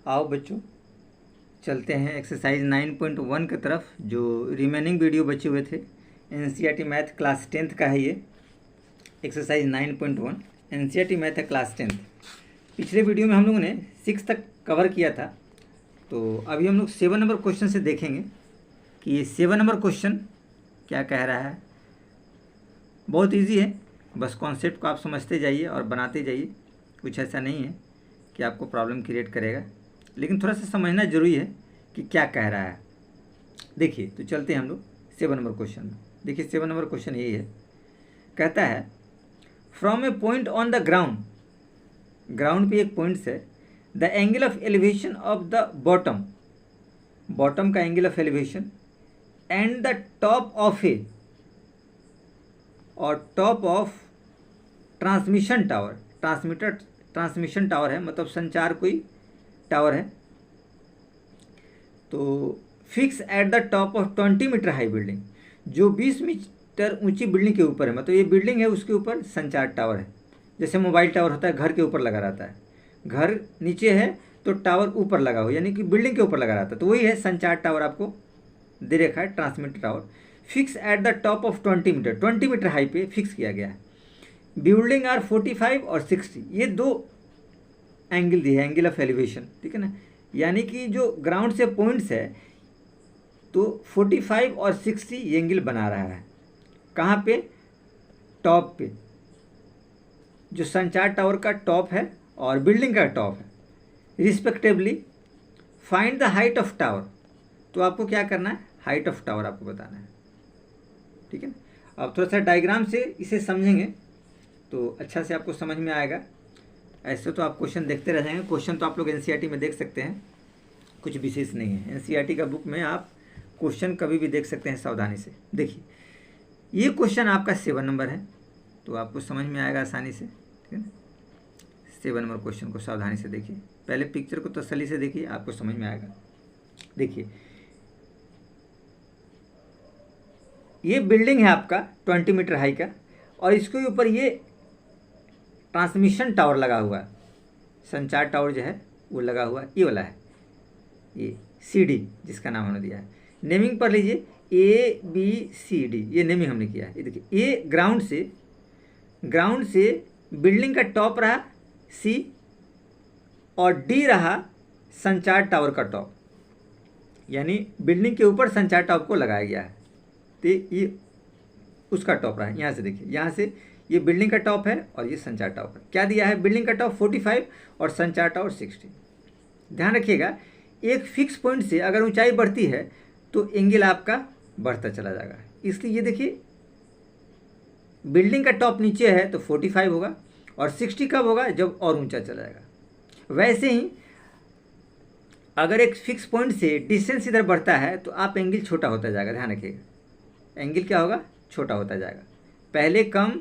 आओ बच्चों, चलते हैं एक्सरसाइज 9.1 की तरफ। जो रिमेनिंग वीडियो बचे हुए थे एनसीईआरटी मैथ क्लास 10th का है ये एक्सरसाइज 9.1 एनसीईआरटी मैथ है क्लास 10th। पिछले वीडियो में हम लोगों ने 6 तक कवर किया था, तो अभी हम लोग 7 नंबर क्वेश्चन से देखेंगे कि ये 7 नंबर क्वेश्चन क्या कह रहा है। बहुत इजी है, बस कॉन्सेप्ट को आप समझते जाइए और बनाते जाइए। कुछ ऐसा नहीं है कि आपको प्रॉब्लम क्रिएट करेगा, लेकिन थोड़ा सा समझना जरूरी है कि क्या कह रहा है। देखिए, तो चलते हैं हम लोग 7 नंबर क्वेश्चन में। देखिए 7 नंबर क्वेश्चन यही है, कहता है from a point on the ground, ground पे एक पॉइंट है, the angle of elevation of the bottom, bottom का angle of elevation and the top of a, और top of transmission tower, transmission tower है, मतलब संचार कोई टावर है, तो fix at the top of 20 metre high building, जो 20 metre ऊंची बिल्डिंग के ऊपर है। मतलब ये बिल्डिंग है, उसके ऊपर संचार टावर है। जैसे मोबाइल टावर होता है, घर के ऊपर लगा रहता है, घर नीचे है तो टावर ऊपर लगा हो, यानी कि बिल्डिंग के ऊपर लगा रहता है, तो वही है संचार टावर। आपको दे रखा है transmitter tower, fix at the top of 20 metre, 20 metre high पे फिक्स किया गया है। बिल्डिंग आर 45 और 60, ये दो एंगल दिए है, एंगल ऑफ एलिवेशन, ठीक है ना। यानी कि जो ग्राउंड से पॉइंट्स है तो 45 और 60 ये एंगल बना रहा है। कहाँ पे? टॉप पे, जो संचार टावर का टॉप है और बिल्डिंग का टॉप है respectively. Find the height of tower, तो आपको क्या करना है, हाइट ऑफ टावर आपको बताना है, ठीक है ना। अब थोड़ा सा डायग्राम से इसे समझेंगे तो अच्छा से आपको समझ में आएगा। ऐसे तो आप क्वेश्चन देखते रह जाएंगे, क्वेश्चन तो आप लोग एनसीईआरटी में देख सकते हैं, कुछ विशेष नहीं है। एनसीईआरटी का बुक में आप क्वेश्चन कभी भी देख सकते हैं सावधानी से। देखिए ये क्वेश्चन आपका 7 नंबर है, तो आपको समझ में आएगा आसानी से, ठीक है ना। 7 नंबर क्वेश्चन को सावधानी से देखिए, पहले पिक्चर को तसल्ली से देखिए, आपको समझ में आएगा। देखिए ये बिल्डिंग है आपका 20 मीटर हाई का, और इसके ऊपर ये ट्रांसमिशन टावर लगा हुआ है, संचार टावर जो है वो लगा हुआ है, ये वाला है, ये CD जिसका नाम हमने दिया है। नेमिंग पढ़ लीजिए, ABCD, ये नेमिंग हमने किया है। ये देखिए, ए ग्राउंड से बिल्डिंग का टॉप रहा C, और D रहा संचार टावर का टॉप, यानी बिल्डिंग के ऊपर संचार टावर को लगाया गया है, तो ये उसका टॉप रहा है। यहाँ से देखिए, यहाँ से ये बिल्डिंग का टॉप है और ये संचार टावर क्या दिया है, बिल्डिंग का टॉप 45 और संचार टावर 60। ध्यान रखिएगा, एक फिक्स पॉइंट से अगर ऊंचाई बढ़ती है तो एंगल आपका बढ़ता चला जाएगा। इसलिए ये देखिए, बिल्डिंग का टॉप नीचे है तो 45 होगा, और 60 कब होगा, जब और ऊंचा चला जाएगा। वैसे ही अगर एक फिक्स पॉइंट से डिस्टेंस इधर बढ़ता है तो आप एंगल छोटा होता जाएगा। ध्यान रखिएगा, एंगल क्या होगा, छोटा होता जाएगा, पहले कम,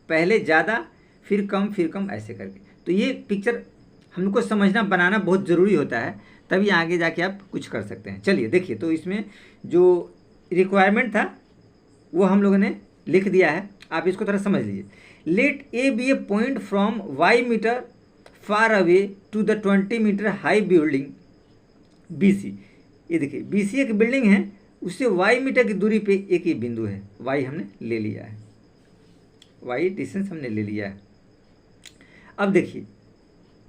पहले ज़्यादा, फिर कम, ऐसे करके। तो ये पिक्चर हमको समझना, बनाना बहुत ज़रूरी होता है, तभी आगे जाके आप कुछ कर सकते हैं। चलिए देखिए, तो इसमें जो रिक्वायरमेंट था वो हम लोगों ने लिख दिया है, आप इसको थोड़ा समझ लीजिए। Let A B a point from y metre far away to the 20 metre high building BC। ये देखिए, BC एक बिल्डिंग है, उससे y मीटर की दूरी पे एक ही बिंदु है, y हमने ले लिया है, y डिस्टेंस हमने ले लिया है। अब देखिए,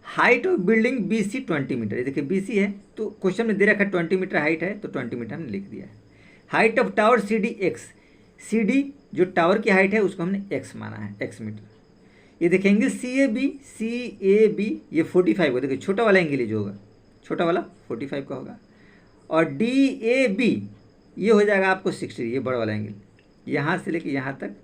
height of building BC 20 metre, ये देखिए BC है तो क्वेश्चन में दे रखा है 20 मीटर हाइट है, तो 20 मीटर हमने लिख दिया है। Height of tower CD X, CD जो टावर की हाइट है उसको हमने X माना है, X मीटर। ये देखिए एंगल CAB ये 45 का, देखिए छोटा वाला एंगल जो होगा, छोटा वाला 45 का होगा, और DAB ये हो जाएगा आपको 60, ये बड़ा वाला एंगल यहाँ से लेके यहाँ तक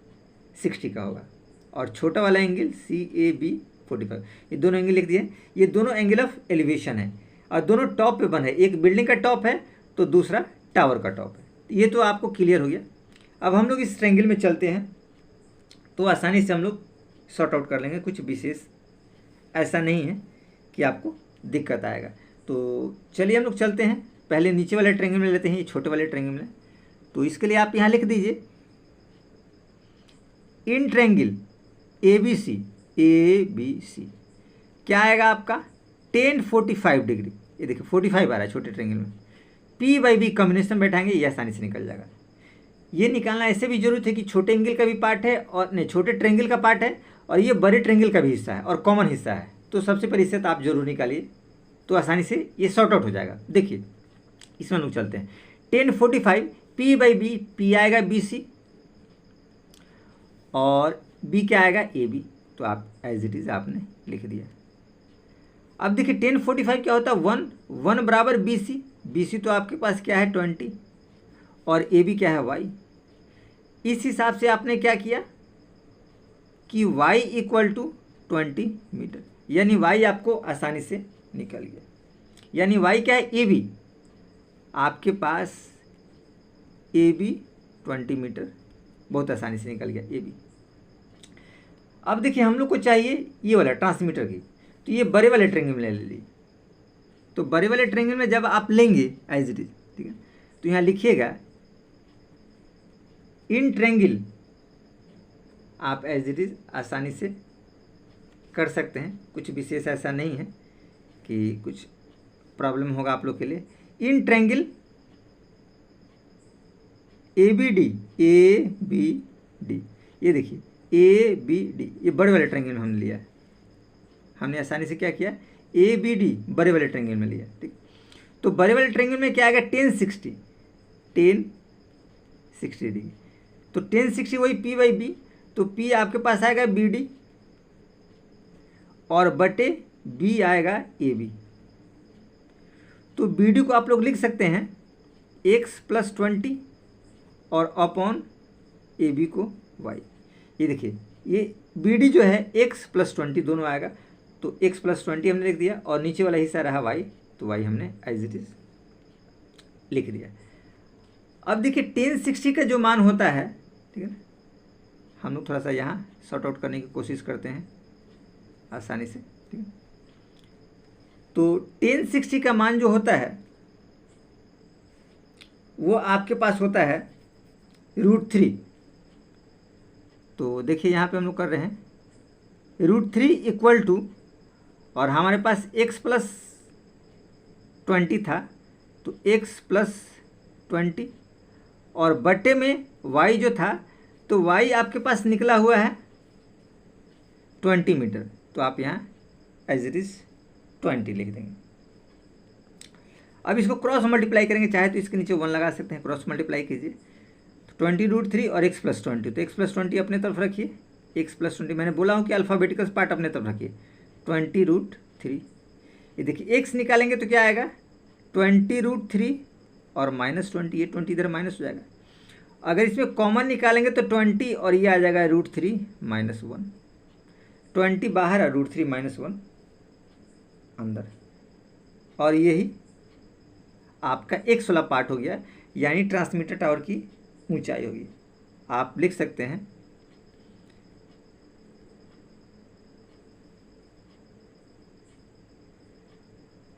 60 का होगा, और छोटा वाला एंगल CAB 45। ये दोनों एंगल लिख दिए, ये दोनों एंगल ऑफ एलिवेशन है, और दोनों टॉप पे बन है, एक बिल्डिंग का टॉप है तो दूसरा टावर का टॉप है। ये तो आपको क्लियर हो गया। अब हम लोग इस ट्रायंगल में चलते हैं तो आसानी से हम लोग सॉर्ट आउट कर लेंगे, कुछ विशेष ऐसा नहीं है कि आपको दिक्कत आएगा। तो चलिए हम लोग चलते हैं, पहले नीचे वाले ट्रायंगल में लेते हैं, ये छोटे वाले ट्रायंगल में। तो इसके लिए आप यहाँ लिख दीजिए, इन ट्रायंगल ABC क्या आएगा आपका, tan 45 डिग्री, ये देखिए 45 आ रहा है छोटे ट्रेंगल में। पी बाई बी कॉम्बिनेशन बैठाएंगे, ये आसानी से निकल जाएगा। ये निकालना ऐसे भी जरूरत है कि छोटे एंगल का भी पार्ट है और नहीं, छोटे ट्रेंगल का पार्ट है और ये बड़े ट्रेंगल का भी हिस्सा है और कॉमन हिस्सा है। तो सबसे पहले इससे तो आप जरूर निकालिए, तो आसानी से ये सॉर्ट आउट हो जाएगा। देखिए इसमें लोग चलते हैं। 1045 पी बाई बी, पी आएगा बी सी और बी क्या आएगा ए बी, तो आप एज इट इज़ आपने लिख दिया। अब देखिए 1045 क्या होता है, 1 बराबर बी सी, बी सी तो आपके पास क्या है 20 और ए बी क्या है वाई। इस हिसाब से आपने क्या किया कि y इक्वल टू 20 मीटर, यानी y आपको आसानी से निकल गया। यानी y क्या है ए बी, आपके पास ए बी 20 मीटर बहुत आसानी से निकल गया ए बी। अब देखिए हम लोग को चाहिए ये वाला ट्रांसमीटर की, तो ये बड़े वाले ट्रेंगल में ले लीजिए। तो बड़े वाले ट्रेंगल में जब आप लेंगे एज इट इज, ठीक है, तो यहाँ लिखिएगा इन ट्रेंगल, आप एज इट इज आसानी से कर सकते हैं, कुछ विशेष ऐसा नहीं है कि कुछ प्रॉब्लम होगा आप लोग के लिए। In triangle A B D, A B D, ये देखिए ए बी डी, ये बड़े वाले ट्रेंगल में हमने लिया है। हमने आसानी से क्या किया, ए बी डी बड़े वाले ट्रेंगल में लिया, ठीक। तो बड़े वाले ट्रेंगल में क्या आएगा 1060 डिग्री, तो 1060 वही पी बाई बी, तो पी आपके पास आएगा बी डी और बटे बी आएगा ए बी। तो बी डी को आप लोग लिख सकते हैं x प्लस 20 और अपॉन ए बी को y। ये देखिए ये बी डी जो है x प्लस 20 दोनों आएगा, तो x प्लस 20 हमने लिख दिया और नीचे वाला हिस्सा रहा y, तो y हमने एज इट इज लिख दिया। अब देखिए 1060 का जो मान होता है, ठीक है ना, हम लोग थोड़ा सा यहाँ सॉर्ट आउट करने की कोशिश करते हैं आसानी से, ठीक है। तो 1060 का मान जो होता है वो आपके पास होता है √3। तो देखिए यहाँ पे हम लोग कर रहे हैं √3 इक्वल टू, और हमारे पास x प्लस 20 था, तो x प्लस 20 और बटे में y जो था, तो y आपके पास निकला हुआ है 20 मीटर, तो आप यहाँ एज इट इज़ 20 लिख देंगे। अब इसको क्रॉस मल्टीप्लाई करेंगे, चाहे तो इसके नीचे 1 लगा सकते हैं, क्रॉस मल्टीप्लाई कीजिए, तो 20√3 और x प्लस 20, तो x प्लस 20 अपने तरफ रखिए, x प्लस 20 मैंने बोला हूँ कि अल्फ़ाबेटिकल पार्ट अपने तरफ रखिए, 20√3। ये देखिए x निकालेंगे तो क्या आएगा 20√3 और -20, ये 20 इधर माइनस हो जाएगा। अगर इसमें कॉमन निकालेंगे तो 20 और ये आ जाएगा √3 -1, 20 बाहर और √3 -1 अंदर, और यही आपका x वाला पार्ट हो गया, यानी ट्रांसमीटर टावर की ऊंचाई होगी। आप लिख सकते हैं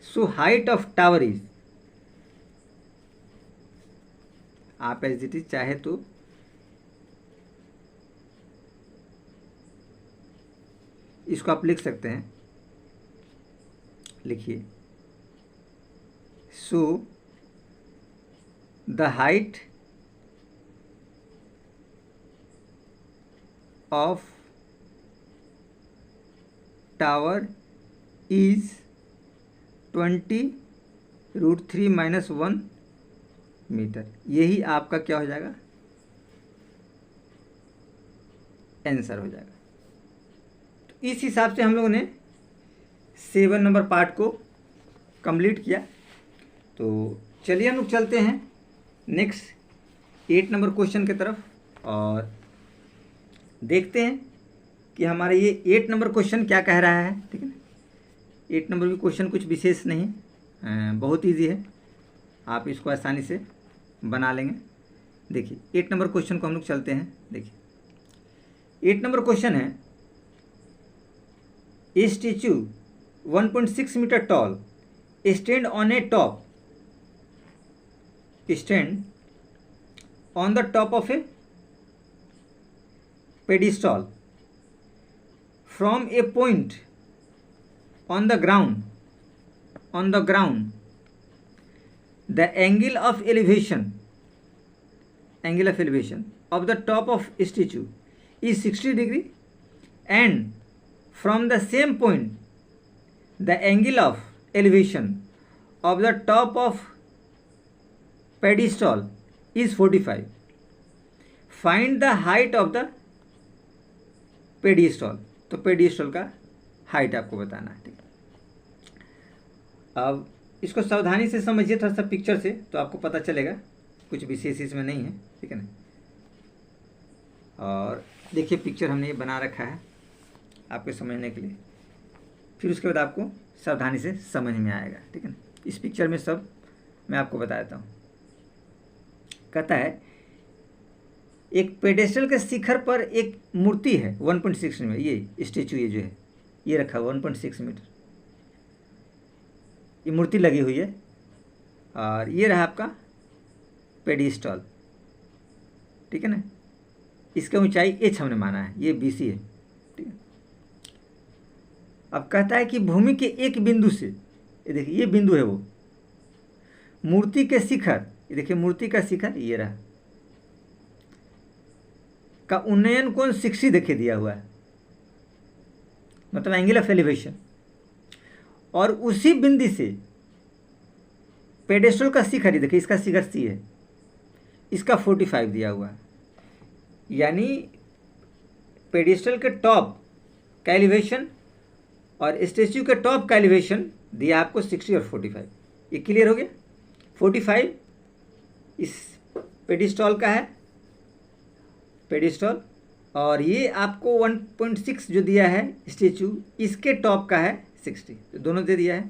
so height of tower is, आप एज इट इज चाहे तो इसको आप लिख सकते हैं, लिखिए so the height of tower is 20√3 -1 metre. यही आपका क्या हो जाएगा, आंसर हो जाएगा। तो इस हिसाब से हम लोगों ने 7 नंबर पार्ट को कंप्लीट किया। तो चलिए हम लोग चलते हैं नेक्स्ट 8 नंबर क्वेश्चन की तरफ और देखते हैं कि हमारा ये 8 नंबर क्वेश्चन क्या कह रहा है, ठीक है ना। 8 नंबर भी क्वेश्चन कुछ विशेष नहीं, बहुत इजी है, आप इसको आसानी से बना लेंगे। देखिए 8 नंबर क्वेश्चन को हम लोग चलते हैं। देखिए 8 नंबर क्वेश्चन है, a statue 1.6 metre tall stand on the top of a pedestal from a point on the ground on the ground, the angle of elevation of the top of statue is 60 degree, and from the same point the angle of elevation of the top of pedestal is 45. Find the height of the pedestal. तो pedestal का height आपको बताना है, ठीक है। अब इसको सावधानी से समझिए थोड़ा सा पिक्चर से, तो आपको पता चलेगा, कुछ विशेष इसमें नहीं है, ठीक है ना। और देखिए पिक्चर हमने ये बना रखा है आपके समझने के लिए, फिर उसके बाद आपको सावधानी से समझ में आएगा, ठीक है ना। इस पिक्चर में सब मैं आपको बता देता हूँ। कहता है एक पेडेस्टल के शिखर पर एक मूर्ति है 1.6 में, ये स्टेचू ये जो है ये रखा हुआ 1.6 मीटर, ये मूर्ति लगी हुई है, और ये रहा आपका पेडिस्टल, ठीक है ना। इसका ऊंचाई h हमने माना है, ये BC है, ठीक है। अब कहता है कि भूमि के एक बिंदु से, ये देखिए ये बिंदु है वो, मूर्ति के शिखर, ये देखिए मूर्ति का शिखर ये रहा, का उन्नयन कोण 60 देखिए दिया हुआ है, मतलब एंगल ऑफ एलिवेशन, और उसी बिंदु से पेडेस्टल का शिखर, ये देखिए इसका शिखर C है, इसका 45 दिया हुआ है। यानी पेडेस्टल के टॉप का एलिवेशन और स्टेच्यू के टॉप का एलिवेशन दिया आपको 60 और 45। ये क्लियर हो गया। 45 इस पेडिस्टल का है, पेडिस्टल, और ये आपको 1.6 जो दिया है स्टेचू, इसके टॉप का है 60, तो दोनों दे दिया है,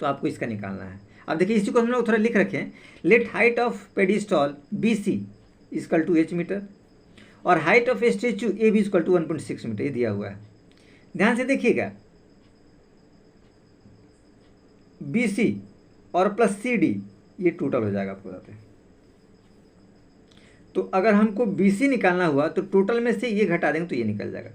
तो आपको इसका निकालना है। अब देखिए इसी को हम लोग थोड़ा लिख रखे हैं, let height of pedestal BC equal to h metre और height of statue AB equal to 1.6 metre, ये दिया हुआ है। ध्यान से देखिएगा, BC और प्लस CD ये टोटल हो जाएगा आपको बताते हैं। तो अगर हमको BC निकालना हुआ तो टोटल में से ये घटा देंगे तो ये निकल जाएगा।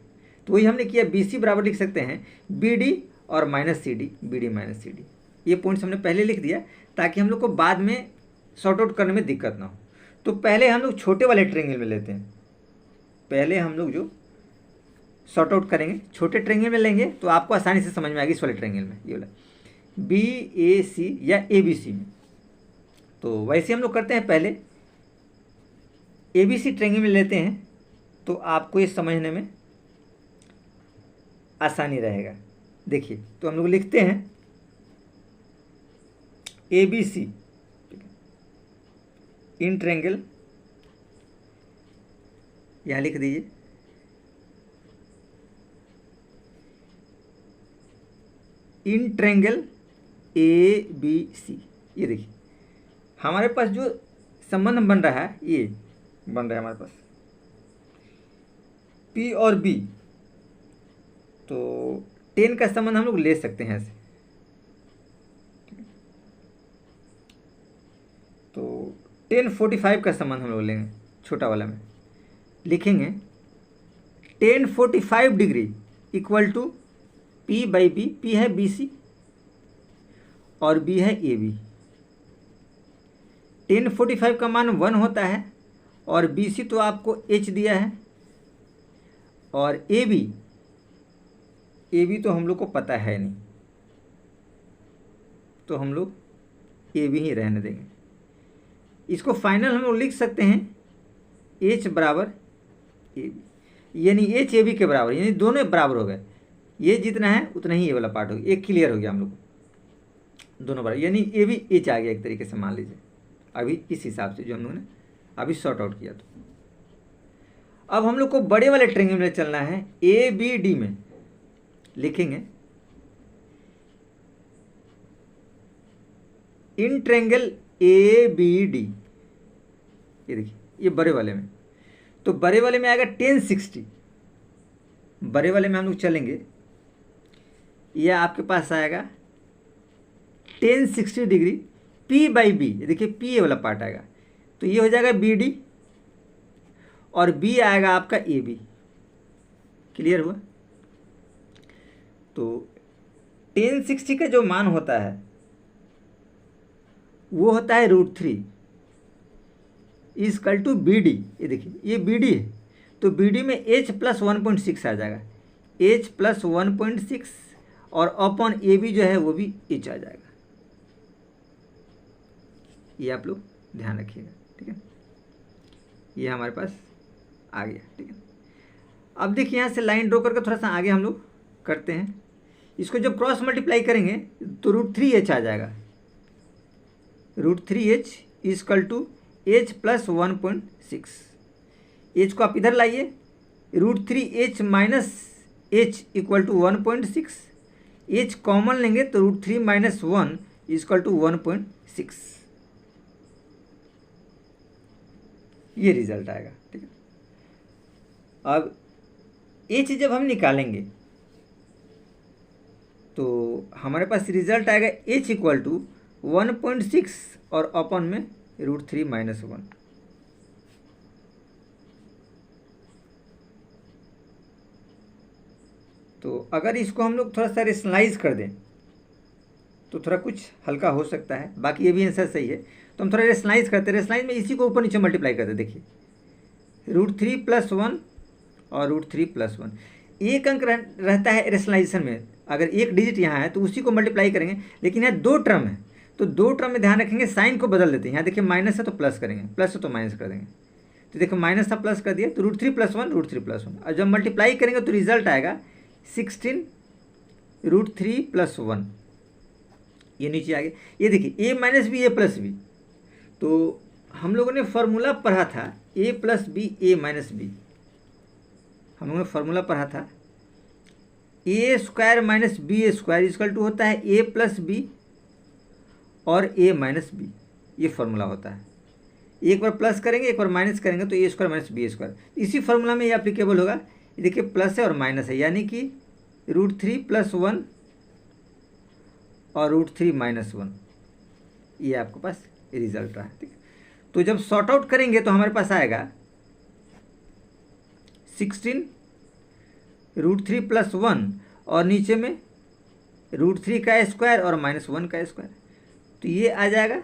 तो वही हमने किया, BC बराबर लिख सकते हैं BD और minus CD, BD minus CD। ये पॉइंट्स हमने पहले लिख दिया ताकि हम लोग को बाद में सॉर्ट आउट करने में दिक्कत ना हो। तो पहले हम लोग छोटे वाले ट्रायंगल में लेते हैं, पहले हम लोग जो सॉर्ट आउट करेंगे छोटे ट्रायंगल में लेंगे तो आपको आसानी से समझ में आएगी। इस वाले ट्रायंगल में ये वाला BAC या ABC में, तो वैसे हम लोग करते हैं, पहले ABC ट्रायंगल में लेते हैं तो आपको ये समझने में आसानी रहेगा। देखिए तो हम लोग लिखते हैं ABC इन ट्रायंगल, यहाँ लिख दीजिए इन ट्रायंगल ABC। ये देखिए हमारे पास जो संबंध बन रहा है, ये बन रहा है हमारे पास P और B, तो 10 का संबंध हम लोग ले सकते हैं ऐसे। तो 10 45 का संबंध हम लोग लेंगे, छोटा वाला में लिखेंगे 10 45 degree equal to P by B। P है BC और B है AB। 10 45 का मान 1 होता है और BC तो आपको H दिया है, और AB तो हम लोग को पता है नहीं, तो हम लोग AB ही रहने देंगे। इसको फाइनल हम लोग लिख सकते हैं H बराबर AB, यानी H AB के बराबर, यानी दोनों बराबर हो गए। ये जितना है उतना ही ये वाला पार्ट हो गया, एक क्लियर हो गया हम लोग को, दोनों बराबर, यानी AB H आ गया एक तरीके से, मान लीजिए अभी इस हिसाब से जो हम लोगों ने अभी सॉर्ट आउट किया। तो अब हम लोग को बड़े वाले ट्रायंगल में चलना है, ABD में लिखेंगे इन ट्रायंगल ABD। ये देखिए ये बड़े वाले में, तो बड़े वाले में आएगा 1060। बड़े वाले में हम लोग चलेंगे, यह आपके पास आएगा 1060 डिग्री P बाई B। ये देखिए P ये वाला पार्ट आएगा, तो ये हो जाएगा BD और B आएगा आपका AB। क्लियर हुआ। तो 1060 का जो मान होता है वो होता है √3 इजकल टू बी डी। ये देखिए ये बी डी है, तो बी डी में h प्लस 1.6 आ जाएगा, h प्लस 1.6 और अपॉन ए बी जो है वो भी h आ जाएगा। ये आप लोग ध्यान रखिएगा, ठीक है। ये हमारे पास आ गया, ठीक है। अब देखिए यहाँ से लाइन ड्रॉ करके थोड़ा सा आगे हम लोग करते हैं। इसको जब क्रॉस मल्टीप्लाई करेंगे तो √3h आ जाएगा, √3h equal to h plus 1.6। h को आप इधर लाइए, √3h minus h equal to 1.6, h common लेंगे तो √3 माइनस 1 इजकल टू 1.6। ये रिजल्ट आएगा, ठीक है। अब h जब हम निकालेंगे तो हमारे पास रिजल्ट आएगा h इक्वल टू 1.6 और अपॉन में √3 माइनस 1। तो अगर इसको हम लोग थोड़ा सा रेशनलाइज कर दें तो थोड़ा कुछ हल्का हो सकता है, बाकी ये भी आंसर सही है। तो हम थोड़ा रेशनलाइज करते हैं, रेशनलाइज में इसी को ऊपर नीचे मल्टीप्लाई करते हैं। देखिए √3 प्लस 1 और √3 प्लस 1, एक अंक रहता है रेशनलाइजेशन में, अगर एक डिजिट यहाँ है तो उसी को मल्टीप्लाई करेंगे, लेकिन यहाँ दो टर्म है तो दो टर्म में ध्यान रखेंगे साइन को बदल देते हैं। यहाँ देखिए माइनस है तो प्लस करेंगे, प्लस है तो माइनस कर देंगे। तो देखो माइनस था प्लस कर दिया, तो √3 प्लस 1 √3 प्लस 1, और जब मल्टीप्लाई करेंगे तो रिजल्ट आएगा 16 √3 प्लस 1। ये नीचे आ गया। ये देखिए a minus B A plus B, तो हम लोगों ने फॉर्मूला पढ़ा था a plus B A minus B, हम लोगों ने फॉर्मूला पढ़ा था a square minus B square equal to होता है a प्लस बी और a माइनस बी। ये फॉर्मूला होता है, एक बार प्लस करेंगे एक बार माइनस करेंगे तो a square minus B square. इसी फॉर्मूला में ये एप्लीकेबल होगा। ये देखिए प्लस है और माइनस है, यानी कि √3 प्लस 1 और √3 माइनस 1, ये आपके पास रिजल्ट रहा है, ठीक है। तो जब सॉर्ट आउट करेंगे तो हमारे पास आएगा 16 √3 प्लस 1 और नीचे में √3 का स्क्वायर और माइनस 1 का स्क्वायर, तो ये आ जाएगा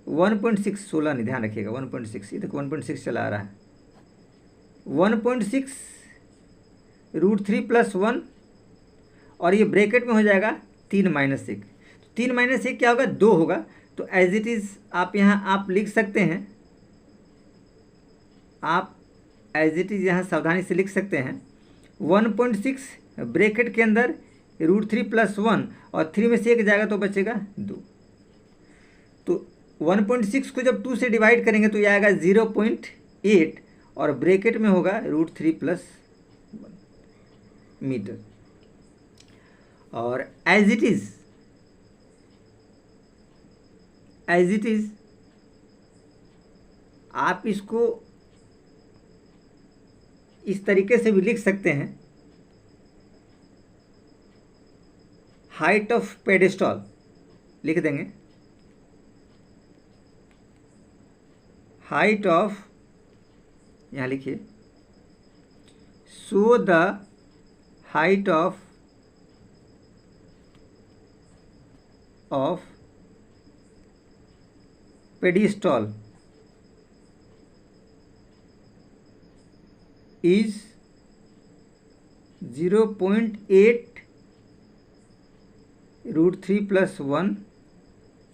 1.6। 16 नहीं, ध्यान रखिएगा 1.6, ये देखो 1.6 चला आ रहा है। 1.6 √3 प्लस 1 और ये ब्रैकेट में हो जाएगा 3 माइनस 1। तो 3 माइनस 1 क्या होगा, 2 होगा। तो एज इट इज़ आप यहाँ आप लिख सकते हैं, आप एज इट इज़ यहाँ सावधानी से लिख सकते हैं 1.6 ब्रैकेट के अंदर √3 प्लस 1 और 3 में से 1 जाएगा तो बचेगा 2। तो 1.6 को जब 2 से डिवाइड करेंगे तो ये आएगा 0.8 और ब्रैकेट में होगा √3 प्लस 1 मीटर। और एज इट इज़ आप इसको इस तरीके से भी लिख सकते हैं, हाइट ऑफ पेडेस्टॉल लिख देंगे, हाइट ऑफ, यहाँ लिखिए, so the height of pedestal is 0.8 √3 plus 1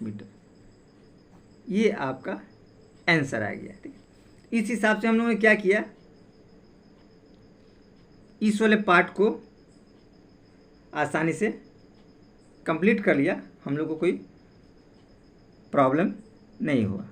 metre. ये आपका आंसर आ गया, ठीक है। इस हिसाब से हम लोगों ने क्या किया, इस वाले पार्ट को आसानी से कंप्लीट कर लिया, हम लोग को कोई प्रॉब्लम नहीं हुआ।